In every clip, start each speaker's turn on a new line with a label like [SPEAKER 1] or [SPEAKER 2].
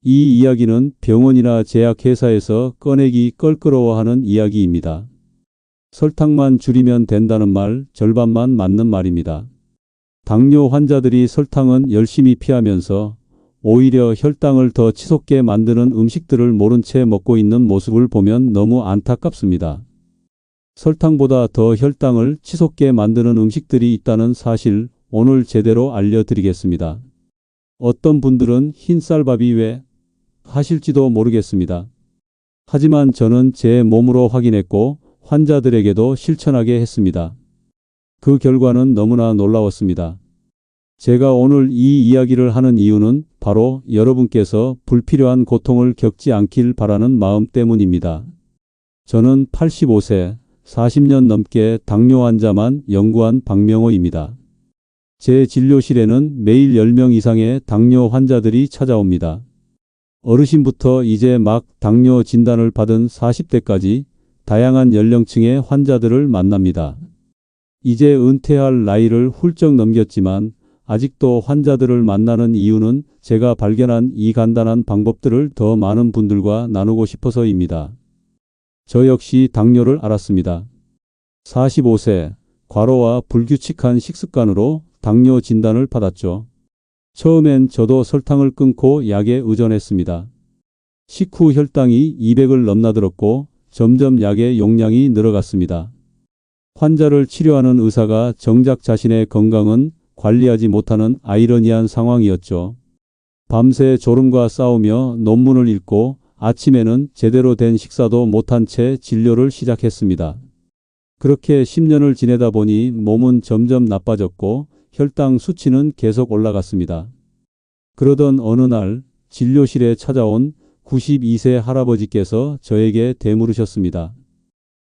[SPEAKER 1] 이 이야기는 병원이나 제약회사에서 꺼내기 껄끄러워하는 이야기입니다. 설탕만 줄이면 된다는 말, 절반만 맞는 말입니다. 당뇨 환자들이 설탕은 열심히 피하면서 오히려 혈당을 더 치솟게 만드는 음식들을 모른 채 먹고 있는 모습을 보면 너무 안타깝습니다. 설탕보다 더 혈당을 치솟게 만드는 음식들이 있다는 사실 오늘 제대로 알려드리겠습니다. 어떤 분들은 흰쌀밥이 왜 하실지도 모르겠습니다. 하지만 저는 제 몸으로 확인했고 환자들에게도 실천하게 했습니다. 그 결과는 너무나 놀라웠습니다. 제가 오늘 이 이야기를 하는 이유는 바로 여러분께서 불필요한 고통을 겪지 않길 바라는 마음 때문입니다. 저는 85세, 40년 넘게 당뇨 환자만 연구한 박명호입니다. 제 진료실에는 매일 10명 이상의 당뇨 환자들이 찾아옵니다. 어르신부터 이제 막 당뇨 진단을 받은 40대까지 다양한 연령층의 환자들을 만납니다. 이제 은퇴할 나이를 훌쩍 넘겼지만 아직도 환자들을 만나는 이유는 제가 발견한 이 간단한 방법들을 더 많은 분들과 나누고 싶어서입니다. 저 역시 당뇨를 앓았습니다. 45세, 과로와 불규칙한 식습관으로 당뇨 진단을 받았죠. 처음엔 저도 설탕을 끊고 약에 의존했습니다. 식후 혈당이 200을 넘나들었고 점점 약의 용량이 늘어갔습니다. 환자를 치료하는 의사가 정작 자신의 건강은 관리하지 못하는 아이러니한 상황이었죠. 밤새 졸음과 싸우며 논문을 읽고 아침에는 제대로 된 식사도 못한 채 진료를 시작했습니다. 그렇게 10년을 지내다 보니 몸은 점점 나빠졌고 혈당 수치는 계속 올라갔습니다. 그러던 어느 날 진료실에 찾아온 92세 할아버지께서 저에게 되물으셨습니다.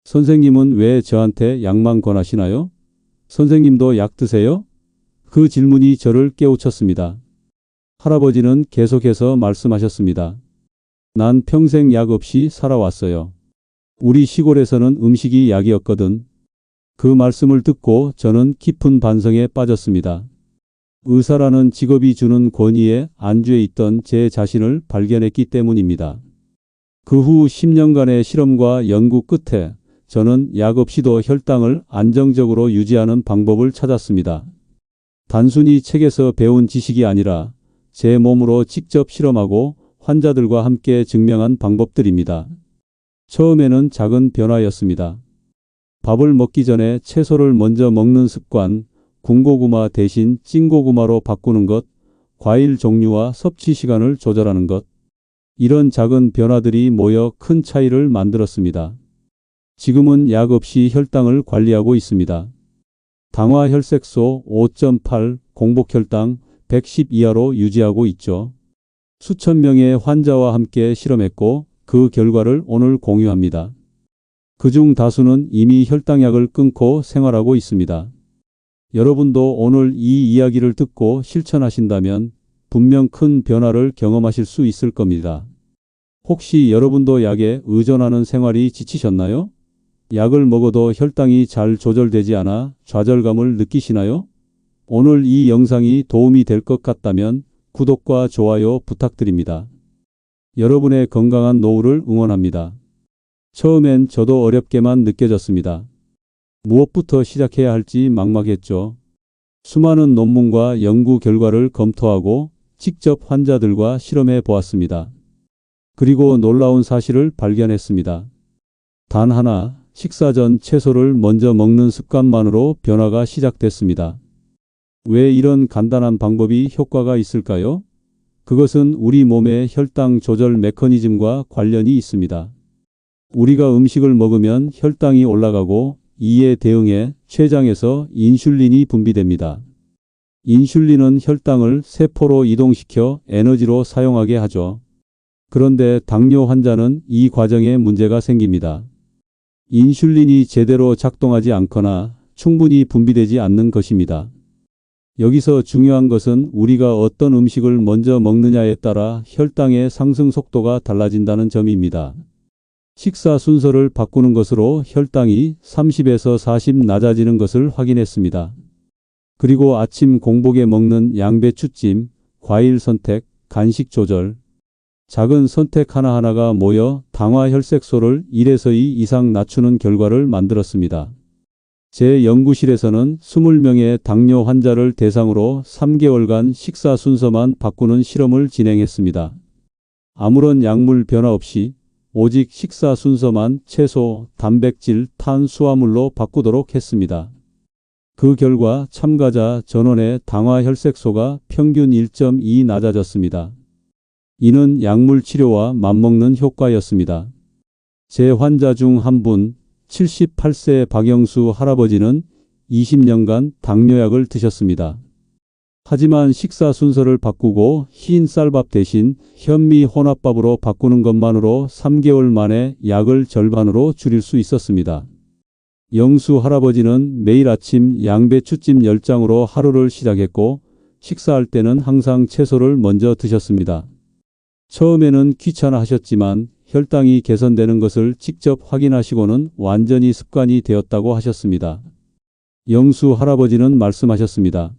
[SPEAKER 1] 선생님은 왜 저한테 약만 권하시나요? 선생님도 약 드세요? 그 질문이 저를 깨우쳤습니다. 할아버지는 계속해서 말씀하셨습니다. 난 평생 약 없이 살아왔어요. 우리 시골에서는 음식이 약이었거든. 그 말씀을 듣고 저는 깊은 반성에 빠졌습니다. 의사라는 직업이 주는 권위에 안주해 있던 제 자신을 발견했기 때문입니다. 그 후 10년간의 실험과 연구 끝에 저는 약 없이도 혈당을 안정적으로 유지하는 방법을 찾았습니다. 단순히 책에서 배운 지식이 아니라 제 몸으로 직접 실험하고 환자들과 함께 증명한 방법들입니다. 처음에는 작은 변화였습니다. 밥을 먹기 전에 채소를 먼저 먹는 습관, 군고구마 대신 찐고구마로 바꾸는 것, 과일 종류와 섭취 시간을 조절하는 것. 이런 작은 변화들이 모여 큰 차이를 만들었습니다. 지금은 약 없이 혈당을 관리하고 있습니다. 당화혈색소 5.8, 공복혈당 110 이하로 유지하고 있죠. 수천 명의 환자와 함께 실험했고 그 결과를 오늘 공유합니다. 그중 다수는 이미 혈당약을 끊고 생활하고 있습니다. 여러분도 오늘 이 이야기를 듣고 실천하신다면 분명 큰 변화를 경험하실 수 있을 겁니다. 혹시 여러분도 약에 의존하는 생활이 지치셨나요? 약을 먹어도 혈당이 잘 조절되지 않아 좌절감을 느끼시나요? 오늘 이 영상이 도움이 될 것 같다면 구독과 좋아요 부탁드립니다. 여러분의 건강한 노후를 응원합니다. 처음엔 저도 어렵게만 느껴졌습니다. 무엇부터 시작해야 할지 막막했죠. 수많은 논문과 연구 결과를 검토하고 직접 환자들과 실험해 보았습니다. 그리고 놀라운 사실을 발견했습니다. 단 하나, 식사 전 채소를 먼저 먹는 습관만으로 변화가 시작됐습니다. 왜 이런 간단한 방법이 효과가 있을까요? 그것은 우리 몸의 혈당 조절 메커니즘과 관련이 있습니다. 우리가 음식을 먹으면 혈당이 올라가고 이에 대응해 췌장에서 인슐린이 분비됩니다. 인슐린은 혈당을 세포로 이동시켜 에너지로 사용하게 하죠. 그런데 당뇨 환자는 이 과정에 문제가 생깁니다. 인슐린이 제대로 작동하지 않거나 충분히 분비되지 않는 것입니다. 여기서 중요한 것은 우리가 어떤 음식을 먼저 먹느냐에 따라 혈당의 상승 속도가 달라진다는 점입니다. 식사 순서를 바꾸는 것으로 혈당이 30에서 40 낮아지는 것을 확인했습니다. 그리고 아침 공복에 먹는 양배추찜, 과일 선택, 간식 조절. 작은 선택 하나하나가 모여 당화혈색소를 1에서 2 이상 낮추는 결과를 만들었습니다. 제 연구실에서는 20명의 당뇨 환자를 대상으로 3개월간 식사 순서만 바꾸는 실험을 진행했습니다. 아무런 약물 변화 없이 오직 식사 순서만 채소, 단백질, 탄수화물로 바꾸도록 했습니다. 그 결과 참가자 전원의 당화혈색소가 평균 1.2 낮아졌습니다. 이는 약물 치료와 맞먹는 효과였습니다. 제 환자 중 한 분, 78세 박영수 할아버지는 20년간 당뇨약을 드셨습니다. 하지만 식사 순서를 바꾸고 흰 쌀밥 대신 현미 혼합밥으로 바꾸는 것만으로 3개월 만에 약을 절반으로 줄일 수 있었습니다. 영수 할아버지는 매일 아침 양배추찜 10장으로 하루를 시작했고 식사할 때는 항상 채소를 먼저 드셨습니다. 처음에는 귀찮아 하셨지만 혈당이 개선되는 것을 직접 확인하시고는 완전히 습관이 되었다고 하셨습니다. 영수 할아버지는 말씀하셨습니다.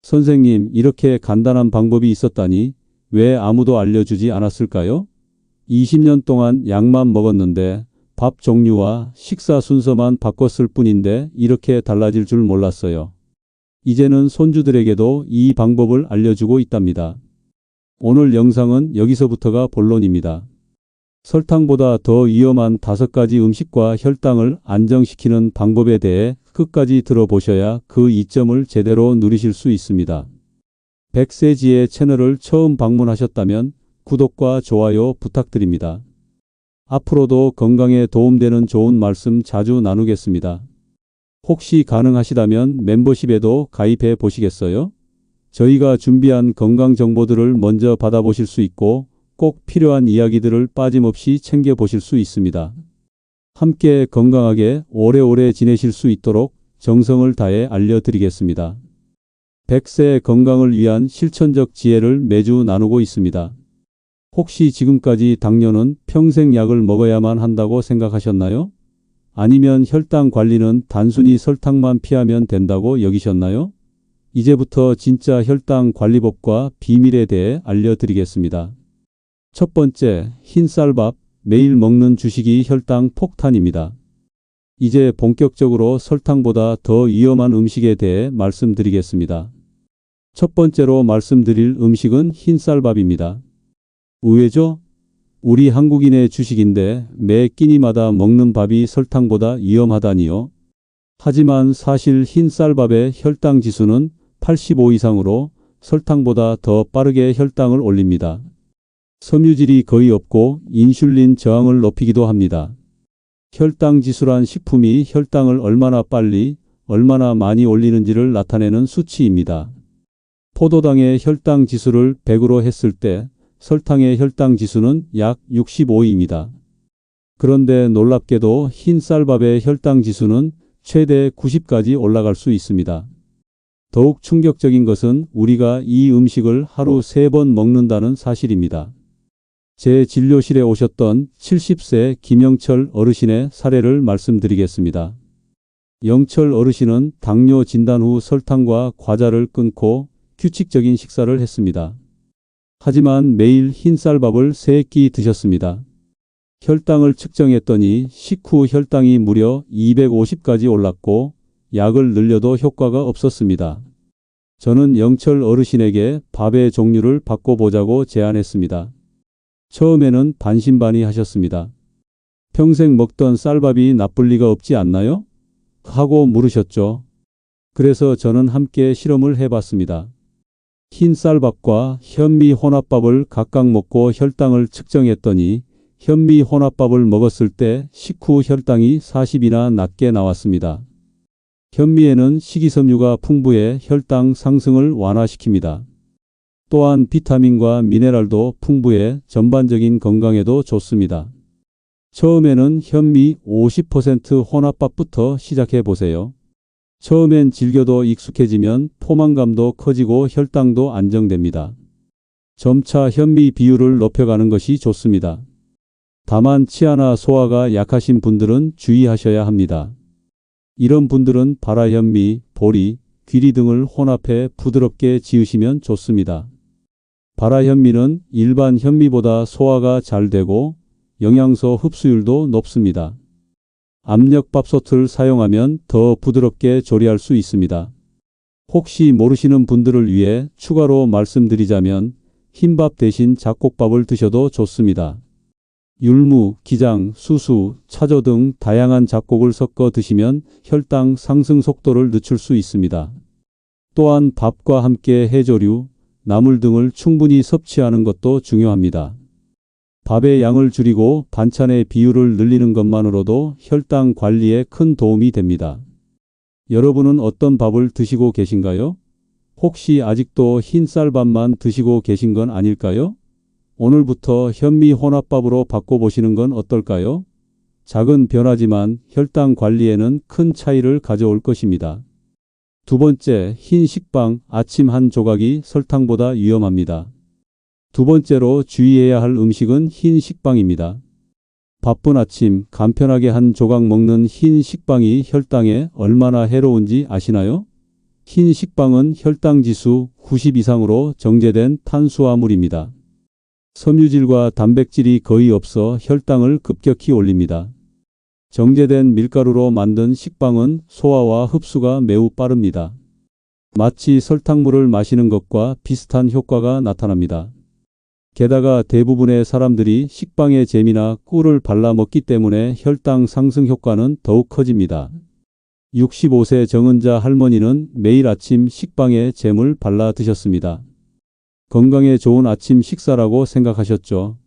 [SPEAKER 1] 선생님, 이렇게 간단한 방법이 있었다니 왜 아무도 알려주지 않았을까요? 20년 동안 약만 먹었는데 밥 종류와 식사 순서만 바꿨을 뿐인데 이렇게 달라질 줄 몰랐어요. 이제는 손주들에게도 이 방법을 알려주고 있답니다. 오늘 영상은 여기서부터가 본론입니다. 설탕보다 더 위험한 5가지 음식과 혈당을 안정시키는 방법에 대해 끝까지 들어보셔야 그 이점을 제대로 누리실 수 있습니다. 백세지의 채널을 처음 방문하셨다면 구독과 좋아요 부탁드립니다. 앞으로도 건강에 도움되는 좋은 말씀 자주 나누겠습니다. 혹시 가능하시다면 멤버십에도 가입해 보시겠어요? 저희가 준비한 건강 정보들을 먼저 받아보실 수 있고 꼭 필요한 이야기들을 빠짐없이 챙겨보실 수 있습니다. 함께 건강하게 오래오래 지내실 수 있도록 정성을 다해 알려드리겠습니다. 100세 건강을 위한 실천적 지혜를 매주 나누고 있습니다. 혹시 지금까지 당뇨는 평생 약을 먹어야만 한다고 생각하셨나요? 아니면 혈당 관리는 단순히 설탕만 피하면 된다고 여기셨나요? 이제부터 진짜 혈당 관리법과 비밀에 대해 알려드리겠습니다. 첫 번째, 흰쌀밥, 매일 먹는 주식이 혈당 폭탄입니다. 이제 본격적으로 설탕보다 더 위험한 음식에 대해 말씀드리겠습니다. 첫 번째로 말씀드릴 음식은 흰쌀밥입니다. 의외죠? 우리 한국인의 주식인데 매 끼니마다 먹는 밥이 설탕보다 위험하다니요. 하지만 사실 흰쌀밥의 혈당 지수는 85 이상으로 설탕보다 더 빠르게 혈당을 올립니다. 섬유질이 거의 없고 인슐린 저항을 높이기도 합니다. 혈당 지수란 식품이 혈당을 얼마나 빨리, 얼마나 많이 올리는지를 나타내는 수치입니다. 포도당의 혈당 지수를 100으로 했을 때 설탕의 혈당 지수는 약 65입니다. 그런데 놀랍게도 흰쌀밥의 혈당 지수는 최대 90까지 올라갈 수 있습니다. 더욱 충격적인 것은 우리가 이 음식을 하루 3번 먹는다는 사실입니다. 제 진료실에 오셨던 70세 김영철 어르신의 사례를 말씀드리겠습니다. 영철 어르신은 당뇨 진단 후 설탕과 과자를 끊고 규칙적인 식사를 했습니다. 하지만 매일 흰쌀밥을 3끼 드셨습니다. 혈당을 측정했더니 식후 혈당이 무려 250까지 올랐고 약을 늘려도 효과가 없었습니다. 저는 영철 어르신에게 밥의 종류를 바꿔보자고 제안했습니다. 처음에는 반신반의하셨습니다. 평생 먹던 쌀밥이 나쁠 리가 없지 않나요? 하고 물으셨죠. 그래서 저는 함께 실험을 해봤습니다. 흰 쌀밥과 현미 혼합밥을 각각 먹고 혈당을 측정했더니 현미 혼합밥을 먹었을 때 식후 혈당이 40이나 낮게 나왔습니다. 현미에는 식이섬유가 풍부해 혈당 상승을 완화시킵니다. 또한 비타민과 미네랄도 풍부해 전반적인 건강에도 좋습니다. 처음에는 현미 50% 혼합밥부터 시작해 보세요. 처음엔 질겨도 익숙해지면 포만감도 커지고 혈당도 안정됩니다. 점차 현미 비율을 높여가는 것이 좋습니다. 다만 치아나 소화가 약하신 분들은 주의하셔야 합니다. 이런 분들은 발화현미, 보리, 귀리 등을 혼합해 부드럽게 지으시면 좋습니다. 발화현미는 일반 현미보다 소화가 잘 되고 영양소 흡수율도 높습니다. 압력밥솥을 사용하면 더 부드럽게 조리할 수 있습니다. 혹시 모르시는 분들을 위해 추가로 말씀드리자면 흰밥 대신 잡곡밥을 드셔도 좋습니다. 율무, 기장, 수수, 차조 등 다양한 잡곡을 섞어 드시면 혈당 상승 속도를 늦출 수 있습니다. 또한 밥과 함께 해조류, 나물 등을 충분히 섭취하는 것도 중요합니다. 밥의 양을 줄이고 반찬의 비율을 늘리는 것만으로도 혈당 관리에 큰 도움이 됩니다. 여러분은 어떤 밥을 드시고 계신가요? 혹시 아직도 흰쌀밥만 드시고 계신 건 아닐까요? 오늘부터 현미 혼합밥으로 바꿔보시는 건 어떨까요? 작은 변화지만 혈당 관리에는 큰 차이를 가져올 것입니다. 두 번째, 흰 식빵, 아침 한 조각이 설탕보다 위험합니다. 두 번째로 주의해야 할 음식은 흰 식빵입니다. 바쁜 아침 간편하게 한 조각 먹는 흰 식빵이 혈당에 얼마나 해로운지 아시나요? 흰 식빵은 혈당 지수 90 이상으로 정제된 탄수화물입니다. 섬유질과 단백질이 거의 없어 혈당을 급격히 올립니다. 정제된 밀가루로 만든 식빵은 소화와 흡수가 매우 빠릅니다. 마치 설탕물을 마시는 것과 비슷한 효과가 나타납니다. 게다가 대부분의 사람들이 식빵에 잼이나 꿀을 발라 먹기 때문에 혈당 상승 효과는 더욱 커집니다. 65세 정은자 할머니는 매일 아침 식빵에 잼을 발라 드셨습니다. 건강에 좋은 아침 식사라고 생각하셨죠.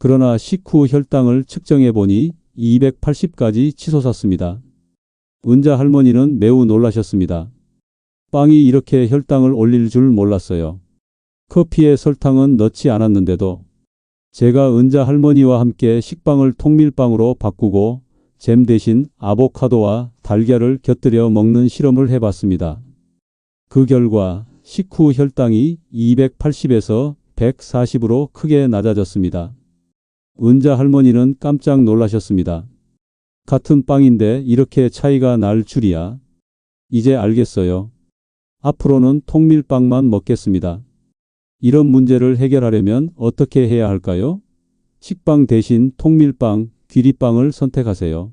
[SPEAKER 1] 그러나 식후 혈당을 측정해 보니 280까지 치솟았습니다. 은자 할머니는 매우 놀라셨습니다. 빵이 이렇게 혈당을 올릴 줄 몰랐어요. 커피에 설탕은 넣지 않았는데도. 제가 은자 할머니와 함께 식빵을 통밀빵으로 바꾸고 잼 대신 아보카도와 달걀을 곁들여 먹는 실험을 해봤습니다. 그 결과 식후 혈당이 280에서 140으로 크게 낮아졌습니다. 은자 할머니는 깜짝 놀라셨습니다. 같은 빵인데 이렇게 차이가 날 줄이야. 이제 알겠어요. 앞으로는 통밀빵만 먹겠습니다. 이런 문제를 해결하려면 어떻게 해야 할까요? 식빵 대신 통밀빵, 귀리빵을 선택하세요.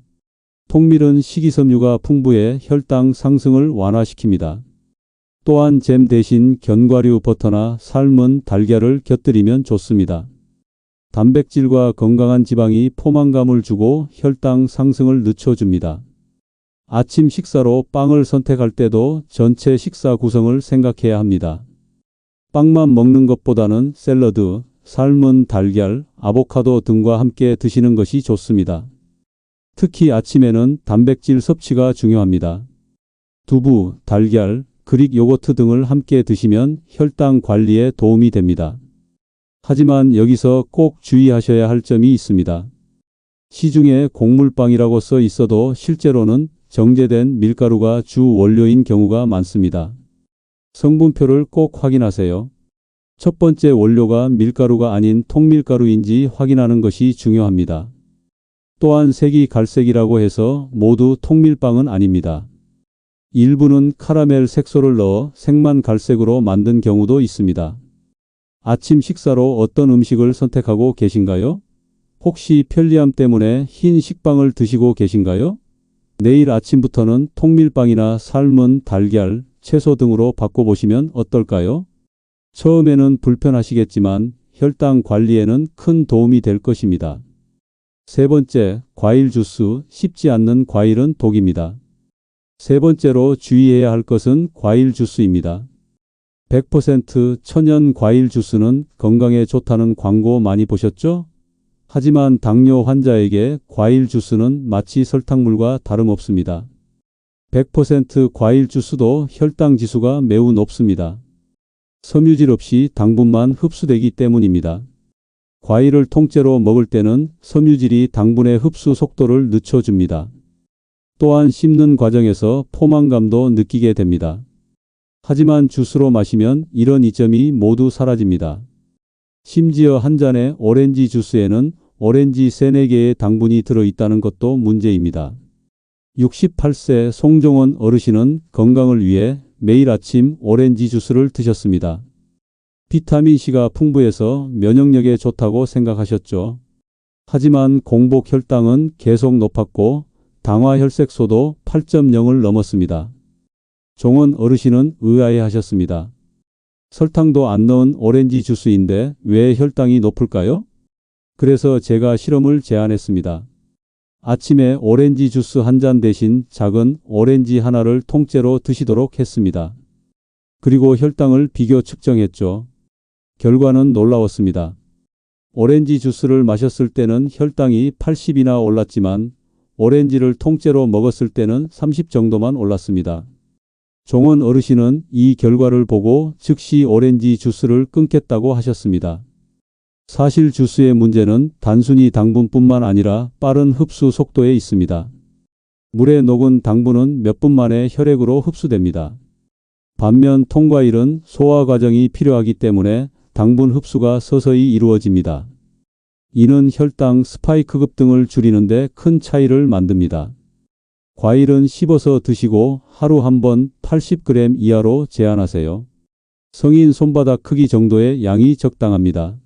[SPEAKER 1] 통밀은 식이섬유가 풍부해 혈당 상승을 완화시킵니다. 또한 잼 대신 견과류 버터나 삶은 달걀을 곁들이면 좋습니다. 단백질과 건강한 지방이 포만감을 주고 혈당 상승을 늦춰줍니다. 아침 식사로 빵을 선택할 때도 전체 식사 구성을 생각해야 합니다. 빵만 먹는 것보다는 샐러드, 삶은 달걀, 아보카도 등과 함께 드시는 것이 좋습니다. 특히 아침에는 단백질 섭취가 중요합니다. 두부, 달걀, 그릭 요거트 등을 함께 드시면 혈당 관리에 도움이 됩니다. 하지만 여기서 꼭 주의하셔야 할 점이 있습니다. 시중에 곡물빵이라고 써 있어도 실제로는 정제된 밀가루가 주 원료인 경우가 많습니다. 성분표를 꼭 확인하세요. 첫 번째 원료가 밀가루가 아닌 통밀가루인지 확인하는 것이 중요합니다. 또한 색이 갈색이라고 해서 모두 통밀빵은 아닙니다. 일부는 카라멜 색소를 넣어 색만 갈색으로 만든 경우도 있습니다. 아침 식사로 어떤 음식을 선택하고 계신가요? 혹시 편리함 때문에 흰 식빵을 드시고 계신가요? 내일 아침부터는 통밀빵이나 삶은 달걀, 채소 등으로 바꿔보시면 어떨까요? 처음에는 불편하시겠지만 혈당 관리에는 큰 도움이 될 것입니다. 세 번째, 과일 주스. 씹지 않는 과일은 독입니다. 세 번째로 주의해야 할 것은 과일 주스입니다. 100% 천연 과일 주스는 건강에 좋다는 광고 많이 보셨죠? 하지만 당뇨 환자에게 과일 주스는 마치 설탕물과 다름없습니다. 100% 과일 주스도 혈당 지수가 매우 높습니다. 섬유질 없이 당분만 흡수되기 때문입니다. 과일을 통째로 먹을 때는 섬유질이 당분의 흡수 속도를 늦춰줍니다. 또한 씹는 과정에서 포만감도 느끼게 됩니다. 하지만 주스로 마시면 이런 이점이 모두 사라집니다. 심지어 한 잔의 오렌지 주스에는 오렌지 3-4개의 당분이 들어있다는 것도 문제입니다. 68세 송종원 어르신은 건강을 위해 매일 아침 오렌지 주스를 드셨습니다. 비타민C가 풍부해서 면역력에 좋다고 생각하셨죠. 하지만 공복 혈당은 계속 높았고 당화 혈색소도 8.0을 넘었습니다. 종원 어르신은 의아해하셨습니다. 설탕도 안 넣은 오렌지 주스인데 왜 혈당이 높을까요? 그래서 제가 실험을 제안했습니다. 아침에 오렌지 주스 한 잔 대신 작은 오렌지 하나를 통째로 드시도록 했습니다. 그리고 혈당을 비교 측정했죠. 결과는 놀라웠습니다. 오렌지 주스를 마셨을 때는 혈당이 80이나 올랐지만 오렌지를 통째로 먹었을 때는 30 정도만 올랐습니다. 종원 어르신은 이 결과를 보고 즉시 오렌지 주스를 끊겠다고 하셨습니다. 사실 주스의 문제는 단순히 당분뿐만 아니라 빠른 흡수 속도에 있습니다. 물에 녹은 당분은 몇 분 만에 혈액으로 흡수됩니다. 반면 통과일은 소화 과정이 필요하기 때문에 당분 흡수가 서서히 이루어집니다. 이는 혈당 스파이크급 등을 줄이는 데 큰 차이를 만듭니다. 과일은 씹어서 드시고 하루 한 번 80g 이하로 제한하세요. 성인 손바닥 크기 정도의 양이 적당합니다.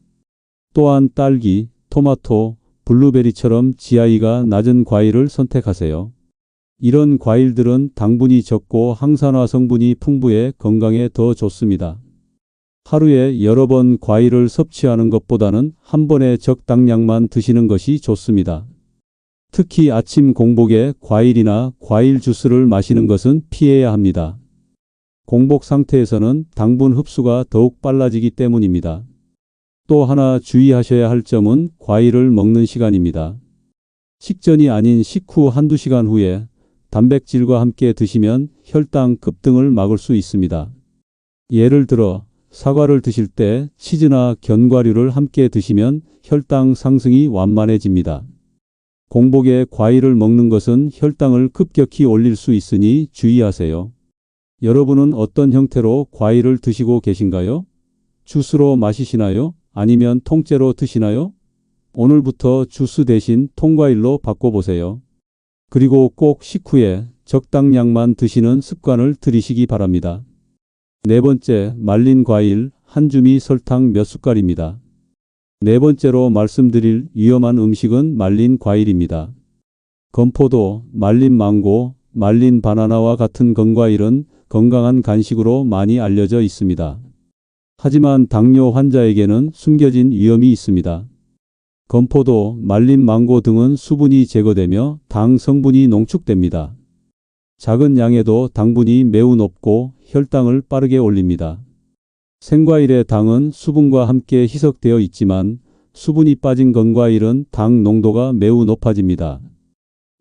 [SPEAKER 1] 또한 딸기, 토마토, 블루베리처럼 GI가 낮은 과일을 선택하세요. 이런 과일들은 당분이 적고 항산화 성분이 풍부해 건강에 더 좋습니다. 하루에 여러 번 과일을 섭취하는 것보다는 한 번에 적당량만 드시는 것이 좋습니다. 특히 아침 공복에 과일이나 과일 주스를 마시는 것은 피해야 합니다. 공복 상태에서는 당분 흡수가 더욱 빨라지기 때문입니다. 또 하나 주의하셔야 할 점은 과일을 먹는 시간입니다. 식전이 아닌 식후 한두 시간 후에 단백질과 함께 드시면 혈당 급등을 막을 수 있습니다. 예를 들어 사과를 드실 때 치즈나 견과류를 함께 드시면 혈당 상승이 완만해집니다. 공복에 과일을 먹는 것은 혈당을 급격히 올릴 수 있으니 주의하세요. 여러분은 어떤 형태로 과일을 드시고 계신가요? 주스로 마시시나요? 아니면 통째로 드시나요? 오늘부터 주스 대신 통과일로 바꿔보세요. 그리고 꼭 식후에 적당량만 드시는 습관을 들이시기 바랍니다. 네 번째, 말린 과일, 한 줌이 설탕 몇 숟갈입니다. 네 번째로 말씀드릴 위험한 음식은 말린 과일입니다. 건포도, 말린 망고, 말린 바나나와 같은 건과일은 건강한 간식으로 많이 알려져 있습니다. 하지만 당뇨 환자에게는 숨겨진 위험이 있습니다. 건포도, 말린 망고 등은 수분이 제거되며 당 성분이 농축됩니다. 작은 양에도 당분이 매우 높고 혈당을 빠르게 올립니다. 생과일의 당은 수분과 함께 희석되어 있지만 수분이 빠진 건과일은 당 농도가 매우 높아집니다.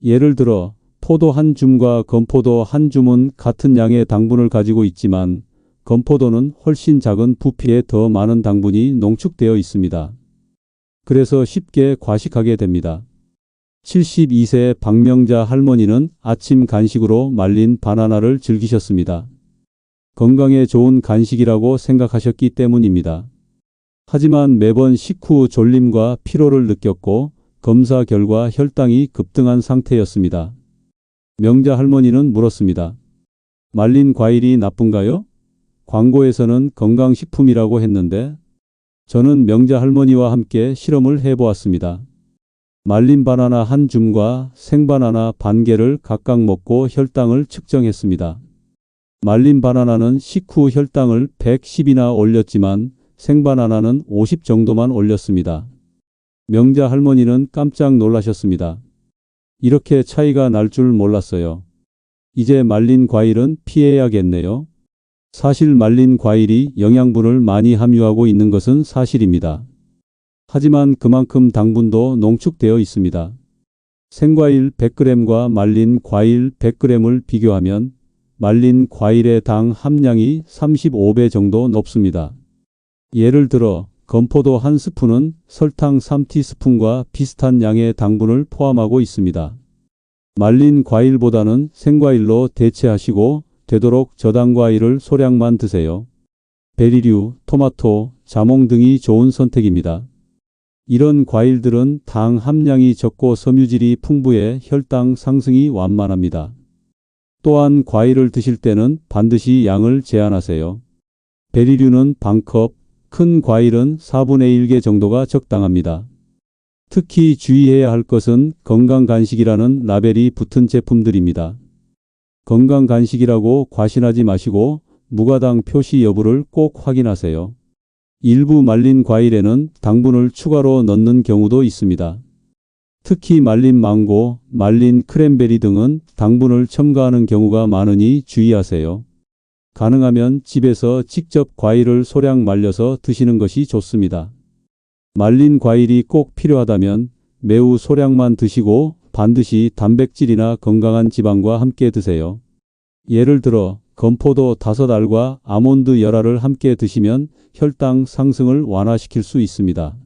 [SPEAKER 1] 예를 들어 포도 한 줌과 건포도 한 줌은 같은 양의 당분을 가지고 있지만 건포도는 훨씬 작은 부피에 더 많은 당분이 농축되어 있습니다. 그래서 쉽게 과식하게 됩니다. 72세 박명자 할머니는 아침 간식으로 말린 바나나를 즐기셨습니다. 건강에 좋은 간식이라고 생각하셨기 때문입니다. 하지만 매번 식후 졸림과 피로를 느꼈고 검사 결과 혈당이 급등한 상태였습니다. 명자 할머니는 물었습니다. 말린 과일이 나쁜가요? 광고에서는 건강식품이라고 했는데 저는 명자 할머니와 함께 실험을 해보았습니다. 말린 바나나 한 줌과 생바나나 반 개를 각각 먹고 혈당을 측정했습니다. 말린 바나나는 식후 혈당을 110이나 올렸지만 생바나나는 50 정도만 올렸습니다. 명자 할머니는 깜짝 놀라셨습니다. 이렇게 차이가 날 줄 몰랐어요. 이제 말린 과일은 피해야겠네요. 사실 말린 과일이 영양분을 많이 함유하고 있는 것은 사실입니다. 하지만 그만큼 당분도 농축되어 있습니다. 생과일 100g과 말린 과일 100g을 비교하면 말린 과일의 당 함량이 35배 정도 높습니다. 예를 들어 건포도 한 스푼은 설탕 3티스푼과 비슷한 양의 당분을 포함하고 있습니다. 말린 과일보다는 생과일로 대체하시고 되도록 저당과일을 소량만 드세요. 베리류, 토마토, 자몽 등이 좋은 선택입니다. 이런 과일들은 당 함량이 적고 섬유질이 풍부해 혈당 상승이 완만합니다. 또한 과일을 드실 때는 반드시 양을 제한하세요. 베리류는 반컵, 큰 과일은 4분의 1개 정도가 적당합니다. 특히 주의해야 할 것은 건강간식이라는 라벨이 붙은 제품들입니다. 건강간식이라고 과신하지 마시고 무가당 표시 여부를 꼭 확인하세요. 일부 말린 과일에는 당분을 추가로 넣는 경우도 있습니다. 특히 말린 망고, 말린 크랜베리 등은 당분을 첨가하는 경우가 많으니 주의하세요. 가능하면 집에서 직접 과일을 소량 말려서 드시는 것이 좋습니다. 말린 과일이 꼭 필요하다면 매우 소량만 드시고 반드시 단백질이나 건강한 지방과 함께 드세요. 예를 들어 건포도 5알과 아몬드 10알을 함께 드시면 혈당 상승을 완화시킬 수 있습니다.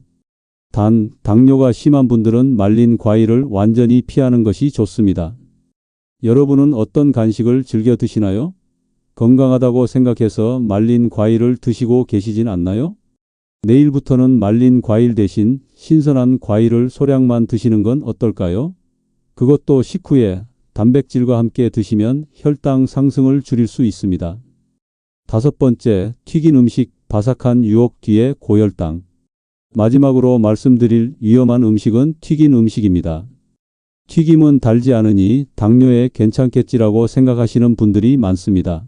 [SPEAKER 1] 단, 당뇨가 심한 분들은 말린 과일을 완전히 피하는 것이 좋습니다. 여러분은 어떤 간식을 즐겨 드시나요? 건강하다고 생각해서 말린 과일을 드시고 계시진 않나요? 내일부터는 말린 과일 대신 신선한 과일을 소량만 드시는 건 어떨까요? 그것도 식후에 단백질과 함께 드시면 혈당 상승을 줄일 수 있습니다. 5번째, 튀긴 음식, 바삭한 유혹 뒤에 고혈당. 마지막으로 말씀드릴 위험한 음식은 튀긴 음식입니다. 튀김은 달지 않으니 당뇨에 괜찮겠지라고 생각하시는 분들이 많습니다.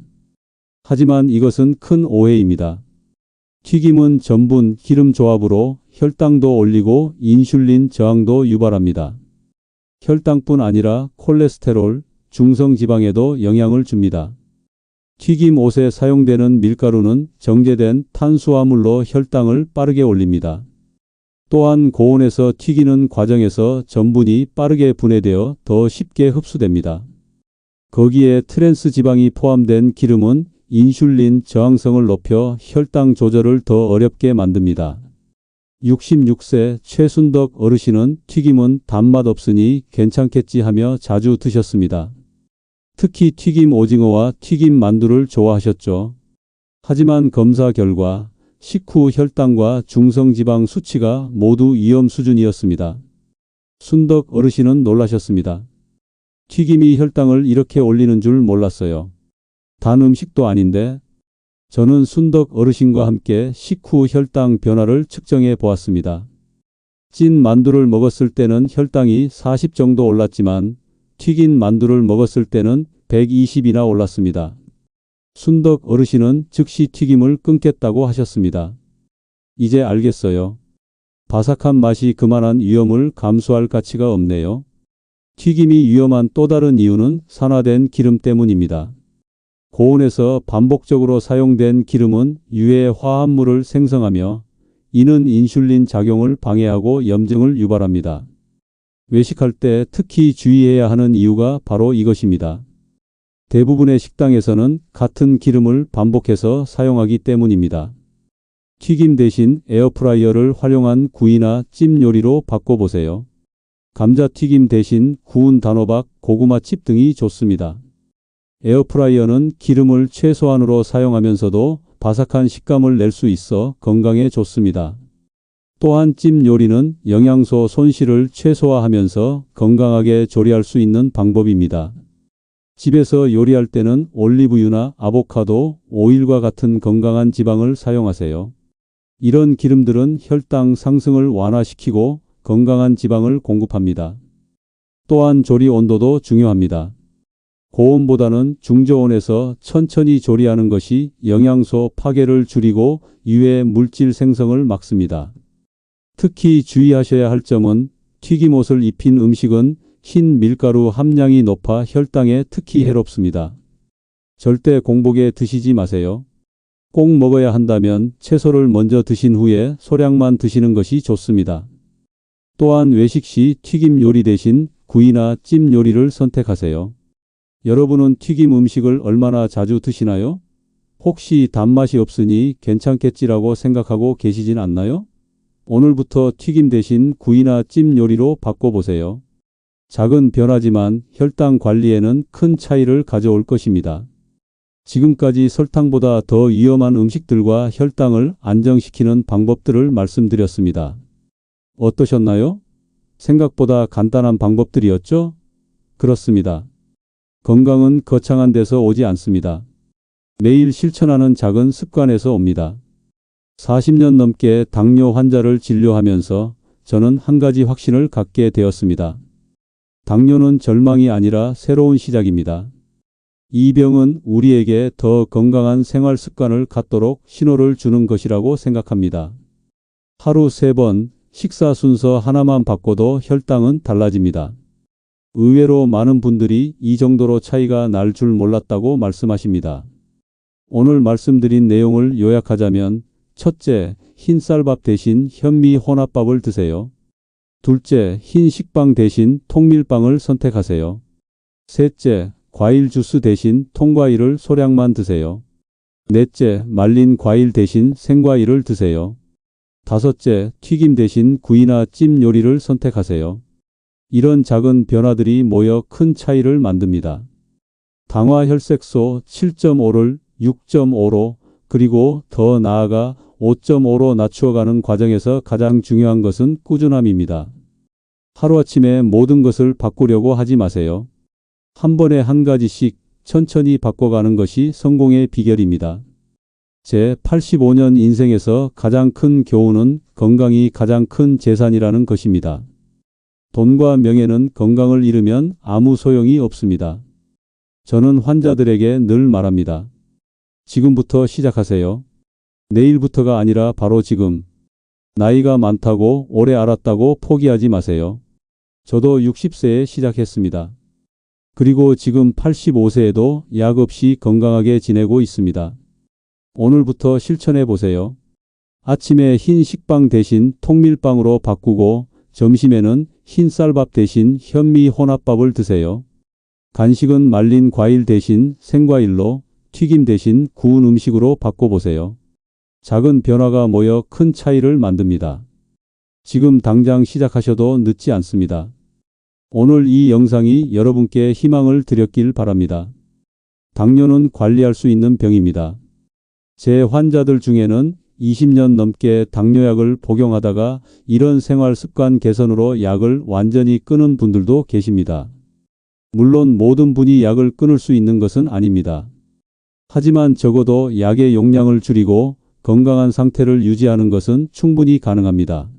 [SPEAKER 1] 하지만 이것은 큰 오해입니다. 튀김은 전분, 기름 조합으로 혈당도 올리고 인슐린 저항도 유발합니다. 혈당뿐 아니라 콜레스테롤, 중성지방에도 영향을 줍니다. 튀김 옷에 사용되는 밀가루는 정제된 탄수화물로 혈당을 빠르게 올립니다. 또한 고온에서 튀기는 과정에서 전분이 빠르게 분해되어 더 쉽게 흡수됩니다. 거기에 트랜스 지방이 포함된 기름은 인슐린 저항성을 높여 혈당 조절을 더 어렵게 만듭니다. 66세 최순덕 어르신은 튀김은 단맛 없으니 괜찮겠지 하며 자주 드셨습니다. 특히 튀김 오징어와 튀김 만두를 좋아하셨죠. 하지만 검사 결과 식후 혈당과 중성지방 수치가 모두 위험 수준이었습니다. 순덕 어르신은 놀라셨습니다. 튀김이 혈당을 이렇게 올리는 줄 몰랐어요. 단 음식도 아닌데. 저는 순덕 어르신과 함께 식후 혈당 변화를 측정해 보았습니다. 찐 만두를 먹었을 때는 혈당이 40 정도 올랐지만 튀긴 만두를 먹었을 때는 120이나 올랐습니다. 순덕 어르신은 즉시 튀김을 끊겠다고 하셨습니다. 이제 알겠어요. 바삭한 맛이 그만한 위험을 감수할 가치가 없네요. 튀김이 위험한 또 다른 이유는 산화된 기름 때문입니다. 고온에서 반복적으로 사용된 기름은 유해 화합물을 생성하며 이는 인슐린 작용을 방해하고 염증을 유발합니다. 외식할 때 특히 주의해야 하는 이유가 바로 이것입니다. 대부분의 식당에서는 같은 기름을 반복해서 사용하기 때문입니다. 튀김 대신 에어프라이어를 활용한 구이나 찜 요리로 바꿔보세요. 감자튀김 대신 구운 단호박, 고구마칩 등이 좋습니다. 에어프라이어는 기름을 최소한으로 사용하면서도 바삭한 식감을 낼 수 있어 건강에 좋습니다. 또한 찜 요리는 영양소 손실을 최소화하면서 건강하게 조리할 수 있는 방법입니다. 집에서 요리할 때는 올리브유나 아보카도, 오일과 같은 건강한 지방을 사용하세요. 이런 기름들은 혈당 상승을 완화시키고 건강한 지방을 공급합니다. 또한 조리 온도도 중요합니다. 고온보다는 중저온에서 천천히 조리하는 것이 영양소 파괴를 줄이고 유해 물질 생성을 막습니다. 특히 주의하셔야 할 점은 튀김옷을 입힌 음식은 흰 밀가루 함량이 높아 혈당에 특히 해롭습니다. 절대 공복에 드시지 마세요. 꼭 먹어야 한다면 채소를 먼저 드신 후에 소량만 드시는 것이 좋습니다. 또한 외식 시 튀김 요리 대신 구이나 찜 요리를 선택하세요. 여러분은 튀김 음식을 얼마나 자주 드시나요? 혹시 단맛이 없으니 괜찮겠지라고 생각하고 계시진 않나요? 오늘부터 튀김 대신 구이나 찜 요리로 바꿔보세요. 작은 변화지만 혈당 관리에는 큰 차이를 가져올 것입니다. 지금까지 설탕보다 더 위험한 음식들과 혈당을 안정시키는 방법들을 말씀드렸습니다. 어떠셨나요? 생각보다 간단한 방법들이었죠? 그렇습니다. 건강은 거창한 데서 오지 않습니다. 매일 실천하는 작은 습관에서 옵니다. 40년 넘게 당뇨 환자를 진료하면서 저는 한 가지 확신을 갖게 되었습니다. 당뇨는 절망이 아니라 새로운 시작입니다. 이 병은 우리에게 더 건강한 생활 습관을 갖도록 신호를 주는 것이라고 생각합니다. 하루 3번 식사 순서 하나만 바꿔도 혈당은 달라집니다. 의외로 많은 분들이 이 정도로 차이가 날 줄 몰랐다고 말씀하십니다. 오늘 말씀드린 내용을 요약하자면 첫째, 흰 쌀밥 대신 현미 혼합밥을 드세요. 둘째, 흰 식빵 대신 통밀빵을 선택하세요. 셋째, 과일 주스 대신 통과일을 소량만 드세요. 넷째, 말린 과일 대신 생과일을 드세요. 다섯째, 튀김 대신 구이나 찜 요리를 선택하세요. 이런 작은 변화들이 모여 큰 차이를 만듭니다. 당화 혈색소 7.5를 6.5로 그리고 더 나아가 5.5로 낮추어가는 과정에서 가장 중요한 것은 꾸준함입니다. 하루아침에 모든 것을 바꾸려고 하지 마세요. 한 번에 한 가지씩 천천히 바꿔가는 것이 성공의 비결입니다. 제 85년 인생에서 가장 큰 교훈은 건강이 가장 큰 재산이라는 것입니다. 돈과 명예는 건강을 잃으면 아무 소용이 없습니다. 저는 환자들에게 늘 말합니다. 지금부터 시작하세요. 내일부터가 아니라 바로 지금. 나이가 많다고 오래 알았다고 포기하지 마세요. 저도 60세에 시작했습니다. 그리고 지금 85세에도 약 없이 건강하게 지내고 있습니다. 오늘부터 실천해 보세요. 아침에 흰 식빵 대신 통밀빵으로 바꾸고 점심에는 흰 쌀밥 대신 현미 혼합밥을 드세요. 간식은 말린 과일 대신 생과일로, 튀김 대신 구운 음식으로 바꿔보세요. 작은 변화가 모여 큰 차이를 만듭니다. 지금 당장 시작하셔도 늦지 않습니다. 오늘 이 영상이 여러분께 희망을 드렸길 바랍니다. 당뇨는 관리할 수 있는 병입니다. 제 환자들 중에는 20년 넘게 당뇨약을 복용하다가 이런 생활 습관 개선으로 약을 완전히 끊은 분들도 계십니다. 물론 모든 분이 약을 끊을 수 있는 것은 아닙니다. 하지만 적어도 약의 용량을 줄이고 건강한 상태를 유지하는 것은 충분히 가능합니다.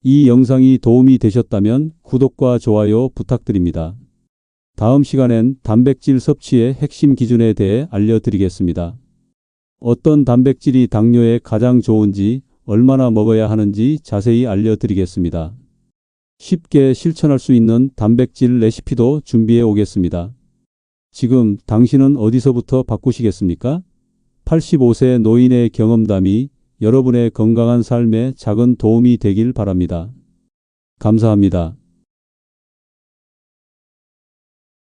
[SPEAKER 1] 이 영상이 도움이 되셨다면 구독과 좋아요 부탁드립니다. 다음 시간엔 단백질 섭취의 핵심 기준에 대해 알려드리겠습니다. 어떤 단백질이 당뇨에 가장 좋은지, 얼마나 먹어야 하는지 자세히 알려드리겠습니다. 쉽게 실천할 수 있는 단백질 레시피도 준비해 오겠습니다. 지금 당신은 어디서부터 바꾸시겠습니까? 85세 노인의 경험담이 여러분의 건강한 삶에 작은 도움이 되길 바랍니다. 감사합니다.